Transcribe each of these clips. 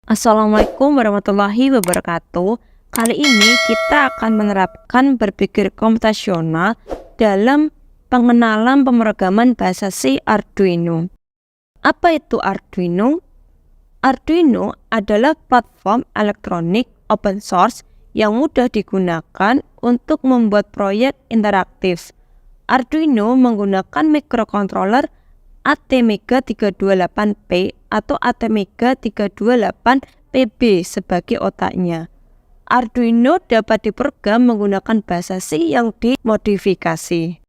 Assalamualaikum warahmatullahi wabarakatuh. Kali ini kita akan menerapkan berpikir komputasional dalam pengenalan pemrograman bahasa C Arduino. Apa itu Arduino? Arduino adalah platform elektronik open source yang mudah digunakan untuk membuat proyek interaktif. Arduino menggunakan microcontroller ATmega 328P atau ATmega 328PB sebagai otaknya. Arduino dapat diprogram menggunakan bahasa C yang dimodifikasi.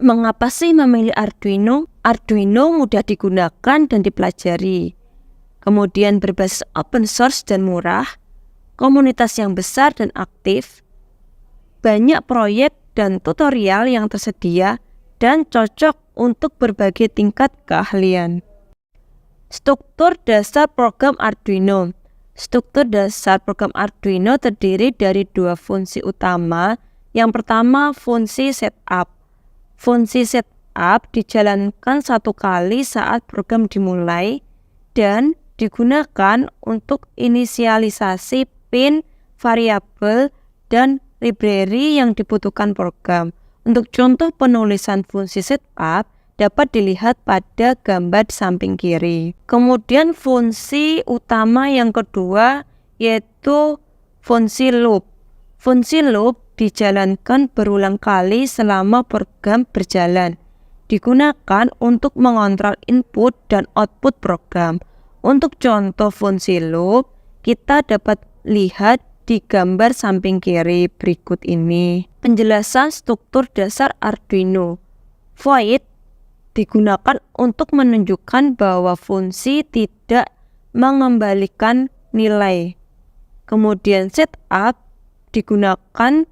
Mengapa sih memilih Arduino? Arduino mudah digunakan dan dipelajari. Kemudian berbasis open source dan murah, komunitas yang besar dan aktif, banyak proyek dan tutorial yang tersedia, dan cocok untuk berbagai tingkat keahlian. Struktur dasar program Arduino. Struktur dasar program Arduino terdiri dari dua fungsi utama. Yang pertama, fungsi setup. Fungsi setup dijalankan satu kali saat program dimulai dan digunakan untuk inisialisasi pin, variabel, dan library yang dibutuhkan program. Untuk contoh penulisan fungsi setup dapat dilihat pada gambar di samping kiri. Kemudian fungsi utama yang kedua yaitu fungsi loop. Fungsi loop dijalankan berulang kali selama program berjalan. Digunakan untuk mengontrol input dan output program. Untuk contoh fungsi loop, kita dapat lihat di gambar samping kiri berikut ini. Penjelasan struktur dasar Arduino. Void digunakan untuk menunjukkan bahwa fungsi tidak mengembalikan nilai. Kemudian setup digunakan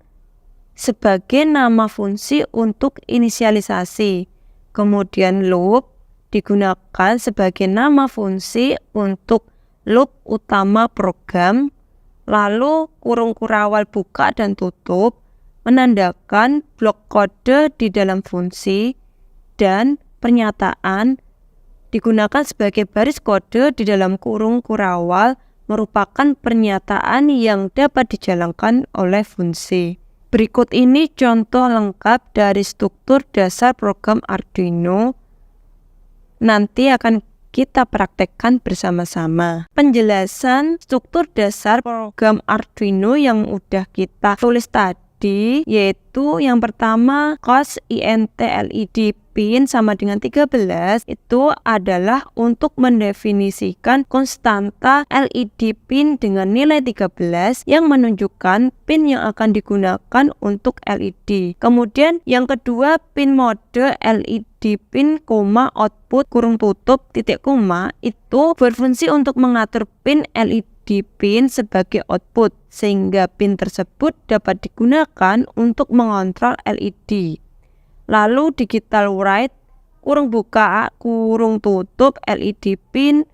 sebagai nama fungsi untuk inisialisasi. Kemudian loop digunakan sebagai nama fungsi untuk loop utama program. Lalu kurung kurawal buka dan tutup menandakan blok kode di dalam fungsi, dan pernyataan digunakan sebagai baris kode di dalam kurung kurawal merupakan pernyataan yang dapat dijalankan oleh fungsi. Berikut ini contoh lengkap dari struktur dasar program Arduino. Nanti akan kita praktekkan bersama-sama. Penjelasan struktur dasar program Arduino yang udah kita tulis tadi yaitu yang pertama, cos int LED pin sama dengan 13 itu adalah untuk mendefinisikan konstanta LED pin dengan nilai 13 yang menunjukkan pin yang akan digunakan untuk LED. Kemudian yang kedua, pin mode LED pin, output kurung tutup titik koma itu berfungsi untuk mengatur pin LED pin sebagai output sehingga pin tersebut dapat digunakan untuk mengontrol LED. Lalu digital write kurung buka kurung tutup LED pin,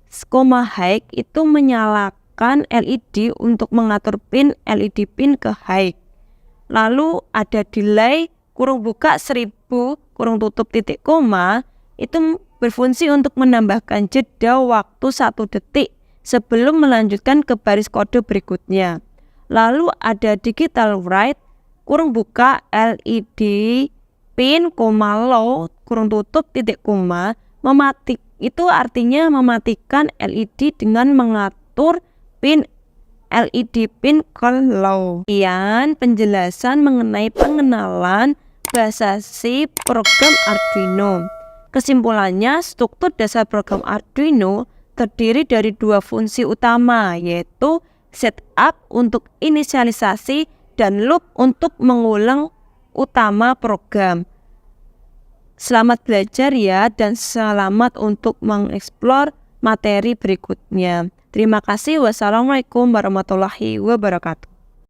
high itu menyalakan LED untuk mengatur pin LED pin ke high. Lalu ada delay kurung buka 1000 kurung tutup titik koma itu berfungsi untuk menambahkan jeda waktu 1 detik sebelum melanjutkan ke baris kode berikutnya. Lalu ada digital write kurung buka LED pin, low kurung tutup titik koma itu artinya mematikan LED dengan mengatur pin LED pin ke low. Sekian penjelasan mengenai pengenalan bahasa C program Arduino. Kesimpulannya, struktur dasar program Arduino terdiri dari dua fungsi utama, yaitu setup untuk inisialisasi dan loop untuk mengulang utama program. Selamat belajar ya, dan selamat untuk mengeksplor materi berikutnya. Terima kasih. Wassalamualaikum warahmatullahi wabarakatuh.